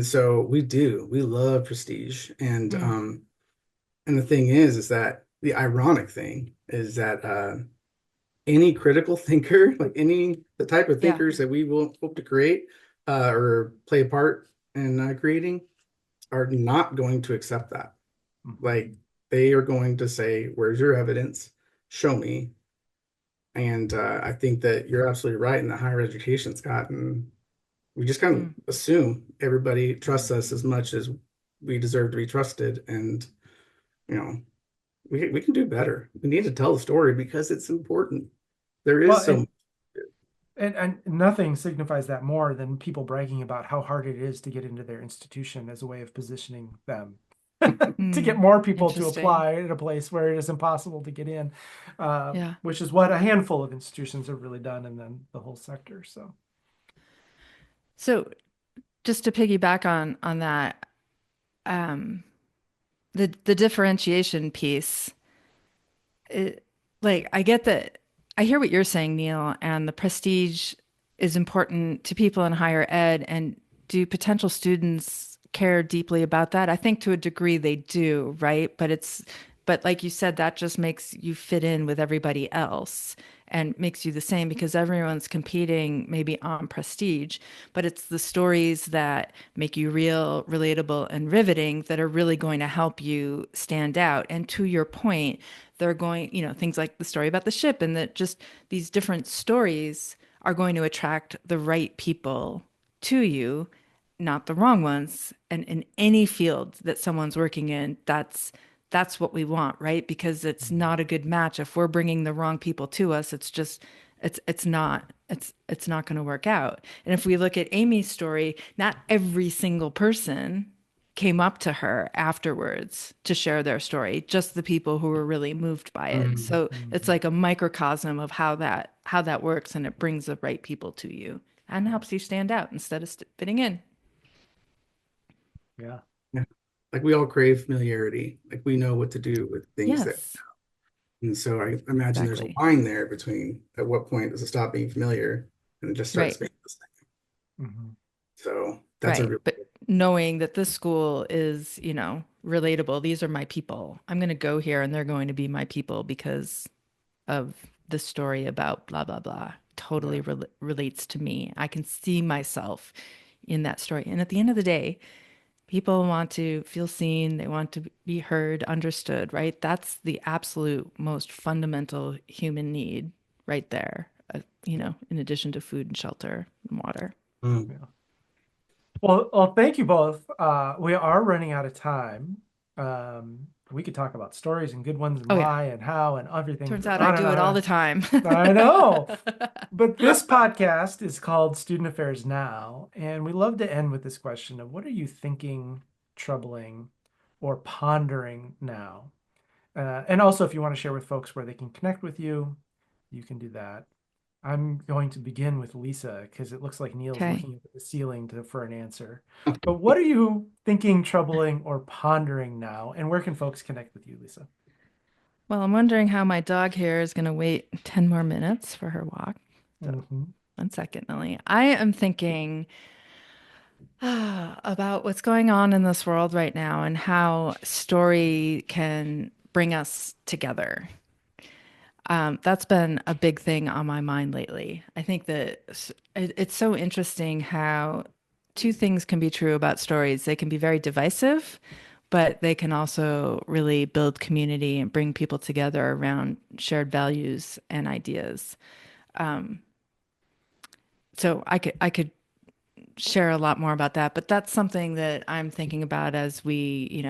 so we love prestige. And the thing is that the ironic thing is that any critical thinker, like the type of thinkers that we will hope to create or play a part in creating, are not going to accept that. Like they are going to say, "Where's your evidence? Show me." And I think that you're absolutely right in the higher education's gotten. We just kind of assume everybody trusts us as much as we deserve to be trusted, and we can do better. We need to tell the story because it's important. There is and nothing signifies that more than people bragging about how hard it is to get into their institution as a way of positioning them to get more people to apply at a place where it is impossible to get in, which is what a handful of institutions have really done, and then the whole sector. So just to piggyback on that, the differentiation piece, I get that. I hear what you're saying, Neil, and the prestige is important to people in higher ed. And do potential students care deeply about that? I think to a degree they do, right? But like you said, that just makes you fit in with everybody else and makes you the same because everyone's competing maybe on prestige, but it's the stories that make you real, relatable, and riveting that are really going to help you stand out. And to your point, they're going, things like the story about the ship and that just these different stories are going to attract the right people to you, not the wrong ones. And in any field that someone's working in, that's what we want, right? Because it's not a good match. If we're bringing the wrong people to us, it's not going to work out. And if we look at Amy's story, not every single person came up to her afterwards to share their story, just the people who were really moved by it. So it's like a microcosm of how that works, and it brings the right people to you and helps you stand out instead of fitting in. Yeah. Like we all crave familiarity. Like we know what to do with things that. And so I imagine there's a line there between at what point does it stop being familiar and it just starts being this thing. So that's but knowing that this school is, relatable. These are my people. I'm going to go here and they're going to be my people because of the story about blah, blah, blah. Totally relates to me. I can see myself in that story. And at the end of the day, People want to feel seen, they want to be heard, understood, right? That's the absolute most fundamental human need right there, in addition to food and shelter and water. Mm. Yeah. Well, thank you both. We are running out of time. We could talk about stories and good ones and Oh, yeah. why and how and everything Turns out I on and do it on and all the on. time. I know. But this podcast is called Student Affairs Now, and we love to end with this question of what are you thinking, troubling, or pondering now? And also, if you want to share with folks where they can connect with you, you can do that. I'm going to begin with Lisa because it looks like Neil's Okay. looking at the ceiling for an answer. But what are you thinking, troubling, or pondering now? And where can folks connect with you, Lisa? Well, I'm wondering how my dog here is going to wait 10 more minutes for her walk. So, Mhm. 1 second, Nelly. I am thinking about what's going on in this world right now and how story can bring us together. That's been a big thing on my mind lately. I think that it's so interesting how two things can be true about stories. They can be very divisive, but they can also really build community and bring people together around shared values and ideas. So I could share a lot more about that, but that's something that I'm thinking about as we,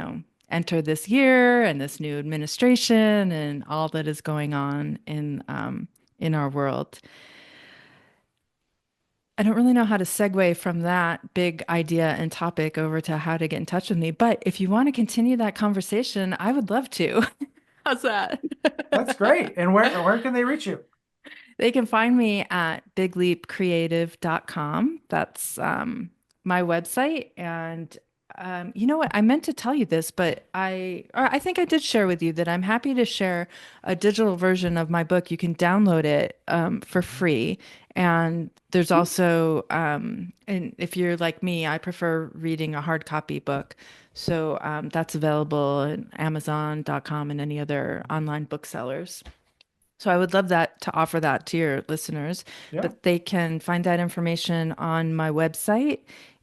enter this year and this new administration and all that is going on in our world. I don't really know how to segue from that big idea and topic over to how to get in touch with me, but if you want to continue that conversation, I would love to. How's that? That's great. And where can they reach you? They can find me at bigleapcreative.com. That's my website. And you know what? I meant to tell you this, but I think I did share with you that I'm happy to share a digital version of my book. You can download it for free. And there's also, and if you're like me, I prefer reading a hard copy book. So that's available at Amazon.com and any other online booksellers. So I would love that to offer that to your listeners, Yeah, but they can find that information on my website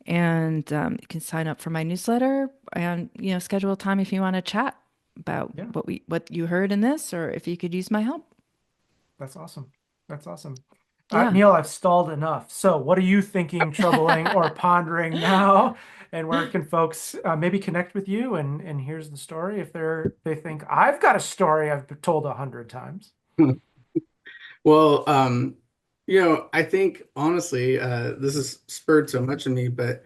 and you can sign up for my newsletter and schedule a time if you want to chat about yeah. what you heard in this or if you could use my help. That's awesome. That's awesome. Yeah. Neil, I've stalled enough. So, what are you thinking, troubling, or pondering now? And where can folks maybe connect with you? And here's the story if they think I've got a story I've been told 100 times. Well, I think honestly, this has spurred so much in me, but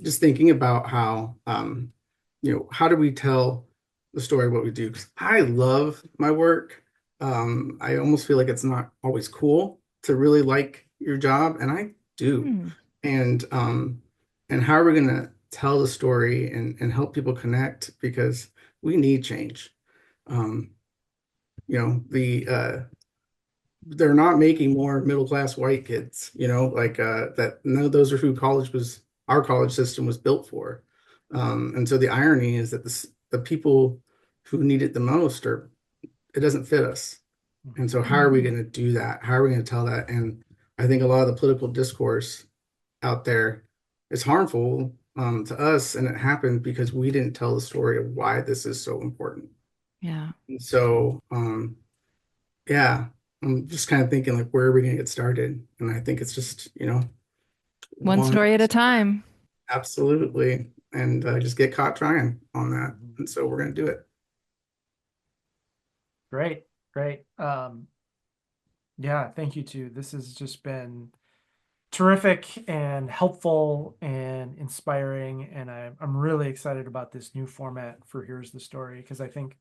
just thinking about how, how do we tell the story of what we do? 'Cause I love my work. I almost feel like it's not always cool to really like your job, and I do. Hmm. And how are we going to tell the story and help people connect? Because we need change. Um, the they're not making more middle class white kids, like that. None of those are who our college system was built for. And so the irony is that the people who need it the most it doesn't fit us. And so how are we Mhm. going to do that? How are we going to tell that? And I think a lot of the political discourse out there is harmful to us. And it happened because we didn't tell the story of why this is so important. Yeah. And so, yeah, I'm just kind of thinking like, where are we going to get started? And I think it's just, One one story at a time. absolutely, and just get caught trying on that. Mhm. And so we're going to do it. Great, great. Yeah, thank you too. This has just been terrific and helpful and inspiring. And I'm really excited about this new format for Here's the Story because I think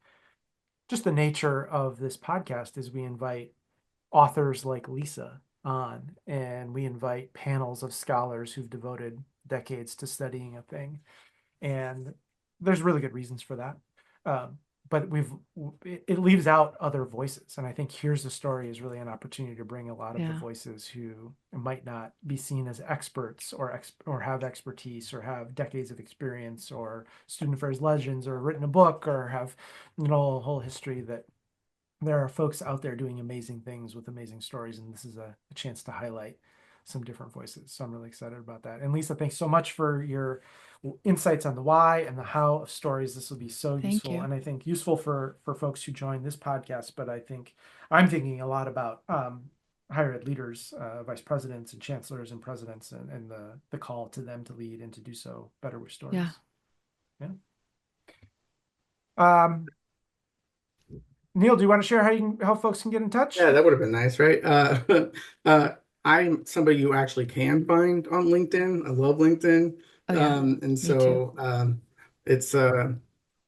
just the nature of this podcast is we invite authors like Lisa on and we invite panels of scholars who've devoted decades to studying a thing. And there's really good reasons for that. Um, but it leaves out other voices. And I think Here's the Story is really an opportunity to bring a lot of the Yeah. voices who might not be seen as experts or have expertise or have decades of experience or student affairs legends or written a book or have, a whole history that there are folks out there doing amazing things with amazing stories. And this is a chance to highlight some different voices. So I'm really excited about that. And Lisa, thanks so much for your insights on the why and the how of stories. This will be so Thank useful, you. and I think useful for folks who join this podcast. But I think I'm thinking a lot about higher ed leaders, vice presidents and chancellors and presidents, and the call to them to lead and to do so better with stories. Yeah. Neil, do you want to share how folks can get in touch? Yeah, that would have been nice, right? I'm somebody you actually can find on LinkedIn. I love LinkedIn. Oh, yeah. And Me so too. it's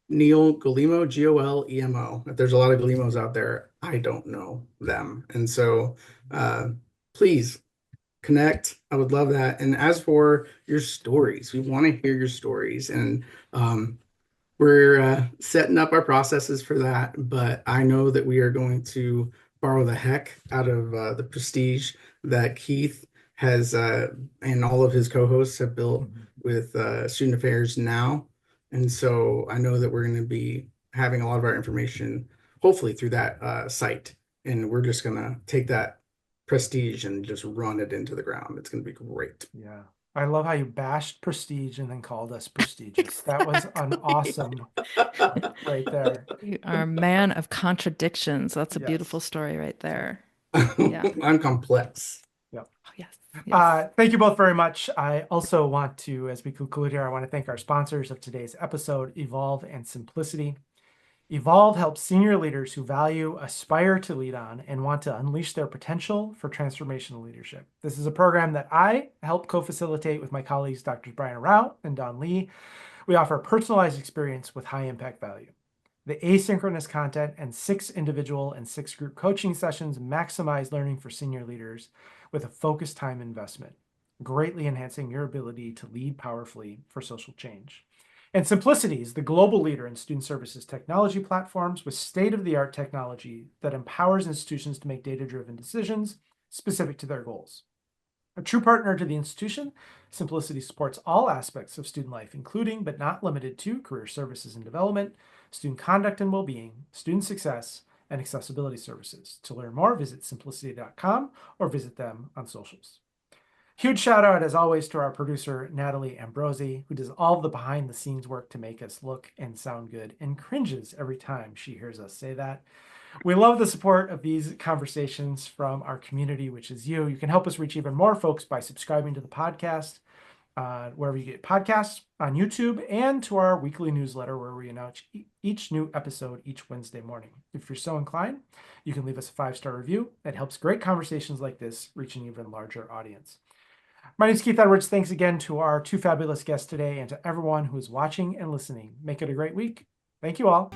Neil Golemo, Golemo. If there's a lot of Golemos out there, I don't know them. And so please connect. I would love that. And as for your stories, we want to hear your stories. And we're setting up our processes for that, but I know that we are going to borrow the heck out of the prestige that Keith has and all of his co-hosts have built with Student Affairs Now. And so I know that we're going to be having a lot of our information, hopefully through that site. And we're just going to take that prestige and just run it into the ground. It's going to be great. Yeah. I love how you bashed prestige and then called us prestigious. That was an awesome right there. You are a man of contradictions. That's a beautiful Yes. story right there. Yeah. I'm complex. Yep. Oh, yes. Thank you both very much. I also want to, as we conclude here, I want to thank our sponsors of today's episode, Evolve and Simplicity. Evolve helps senior leaders who value, aspire to lead on, and want to unleash their potential for transformational leadership. This is a program that I help co-facilitate with my colleagues, Drs. Brian Rao and Don Lee. We offer personalized experience with high impact value. The asynchronous content and 6 individual and 6 group coaching sessions maximize learning for senior leaders with a focused time investment, greatly enhancing your ability to lead powerfully for social change. And Simplicity is the global leader in student services technology platforms with state-of-the-art technology that empowers institutions to make data-driven decisions specific to their goals. A true partner to the institution, Simplicity supports all aspects of student life, including but not limited to career services and development, student conduct and well-being, student success, and accessibility services. To learn more, visit simplicity.com or visit them on socials. Huge shout out, as always, to our producer, Natalie Ambrosi, who does all the behind the scenes work to make us look and sound good and cringes every time she hears us say that. We love the support of these conversations from our community, which is you. You can help us reach even more folks by subscribing to the podcast, wherever you get podcasts, on YouTube, and to our weekly newsletter where we announce each new episode each Wednesday morning. If you're so inclined, you can leave us a 5-star review. It helps great conversations like this reach an even larger audience. My name is Keith Edwards. Thanks again to our 2 fabulous guests today and to everyone who is watching and listening. Make it a great week. Thank you all.